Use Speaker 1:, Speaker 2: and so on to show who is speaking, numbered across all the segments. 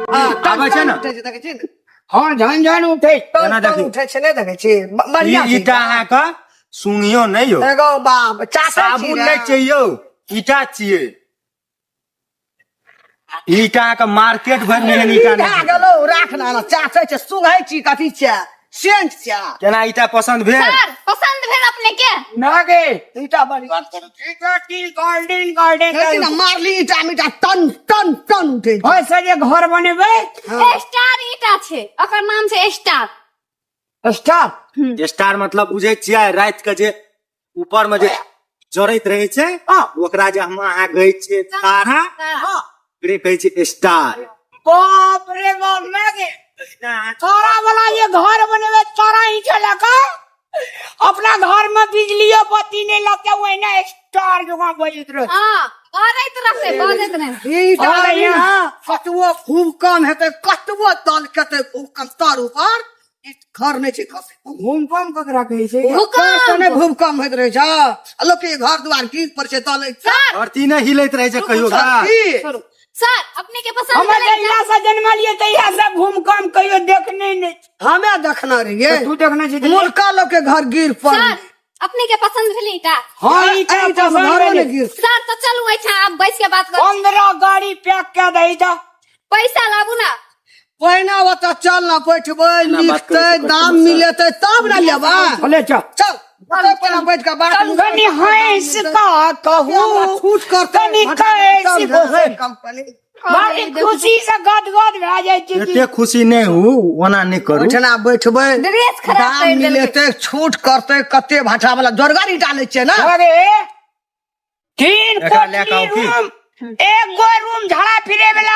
Speaker 1: आबे छै ने
Speaker 2: देखै छी
Speaker 3: हाँ झन झन उठे
Speaker 1: केना देखी
Speaker 2: उठै छै नहि देखै छी बढ़िया
Speaker 1: ई ईटा अहाँ के सुंगियो नहीं हो
Speaker 2: एगो बाप चाचा
Speaker 1: साबुन नहीं चाहिए ईटा चाहिए ईटा के मार्केट भर में ईटा नहीं
Speaker 2: गेलो राखना ना चाचा छै सुंघै छी कथी छै सेंट छै
Speaker 1: केना ईटा पसंद भेल
Speaker 4: सर पसंद भेल अपने के
Speaker 3: नागे
Speaker 2: ईटा बढ़िया
Speaker 3: गोल्डन गोल्डन
Speaker 2: लेकिन मारली ईटा मीटा टन टन टन उठे छै
Speaker 3: होय से जे घर बनेबे
Speaker 4: स्टार ईटा छै ओकर नाम छै स्टार
Speaker 2: स्टाफ
Speaker 1: स्टार मतलब बुझे छियै रात के जे ऊपर में जे जड़ैत रहे छै ओकरा जे हम अहाँ कहै छियै तारा ओकरे कहै छै स्टार
Speaker 3: बाप रे बाप नागे तारा वाला ये घर बनेबे तारा ही चला का अपना घर में बिजलियो बत्ती नहीं लगते हुए ना स्टार जो का बजत रहे
Speaker 4: हां करैत रहते बजैत नहीं
Speaker 2: ईटा कतबो भूकंप हेतै कतबो तल कते भूकंप तार ऊपर घर नहीं छै खसे
Speaker 3: भूकंप ककरा कहै छै
Speaker 2: कने भूकंप होइत रहे छै लोक के घर दुआर गिर पर छै तले
Speaker 1: धरती ने हिलैत रहे छै कहियो का
Speaker 4: सर अपने के पसंद
Speaker 3: हम
Speaker 4: भेल
Speaker 3: जहिया से जन्म लिए तहिया से भूकंप कहियो देखने नहीं
Speaker 2: हमें देखना रहिए
Speaker 3: तू देखना चाहिए
Speaker 2: मुल्का लोग के घर गिर पर
Speaker 4: सर अपने के पसंद भेल ईटा
Speaker 3: हाँ ईटा पसंद
Speaker 2: घरों
Speaker 3: भेल
Speaker 2: में गिर
Speaker 4: सर तो चलू अच्छा आप बैठ के बात करो
Speaker 3: 15 गाड़ी पैक क्या दई था
Speaker 4: पैसा लाबू ना
Speaker 2: पहिना ओतऽ चल ना बैठबै लिखते दाम मिलेते तब ना लेबा
Speaker 3: बोले चल
Speaker 2: चल ओतऽ पहिना बैठ के बात
Speaker 3: कनी हंस का कहू
Speaker 2: छूट करते
Speaker 3: कनी कैसी बोले
Speaker 2: कंपनी
Speaker 3: बड़ी खुशी से गदगद भए जाय छै
Speaker 1: एते खुशी नहीं हूँ ओना नहीं करू
Speaker 2: ओठना बैठबै
Speaker 4: ड्रेस खराब
Speaker 2: दाम
Speaker 4: कर देलकै
Speaker 2: मिलेते छूट करते कते भाटा वाला जोरगारी डाले छै ना
Speaker 3: अरे तीन
Speaker 1: एकरा लेके आउ की?
Speaker 3: रूम एक गो रूम झाड़ा फिरे वाला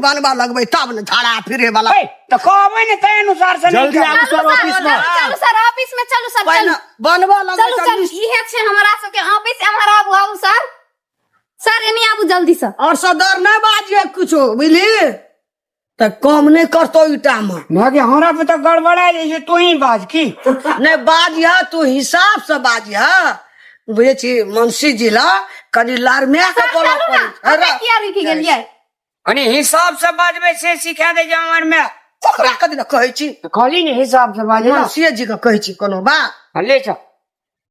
Speaker 2: बनवा लगबै तब ने झाड़ा फिरे वाला
Speaker 3: ओए, तो कहबै ने तै अनुसार से
Speaker 1: जल्दी
Speaker 3: नहीं
Speaker 1: आबू सर ऑफिस में
Speaker 4: चलू सर ऑफिस में चलू सर
Speaker 2: पहिने
Speaker 4: चलू
Speaker 2: बनवा लगबै
Speaker 4: चलू
Speaker 2: तब
Speaker 4: चलू इहे छै हमरा सबके ऑफिस एम्हर आबू आबू सर एनी आबू जल्दी से
Speaker 2: और सदर नहीं बाजिए कुछो बुझली त कम नहीं करतो ईटा में
Speaker 3: भागे हमरा पे तो गड़बड़ा जैसे तू ही बाज की
Speaker 2: नहीं बाजिया तू हिसाब से बाजिया बुझे छी मुंशी जिला कनी लारमे के बोला
Speaker 4: अरे किया रुकि गेलियै
Speaker 3: अने हिसाब से बाजबे से सिखा दे जा हमर में
Speaker 2: ओकरा कदी न कहै छी
Speaker 3: खाली ने हिसाब से बाजे ना
Speaker 2: मुंशी जी के कहै छी कोनो बा
Speaker 3: ले चल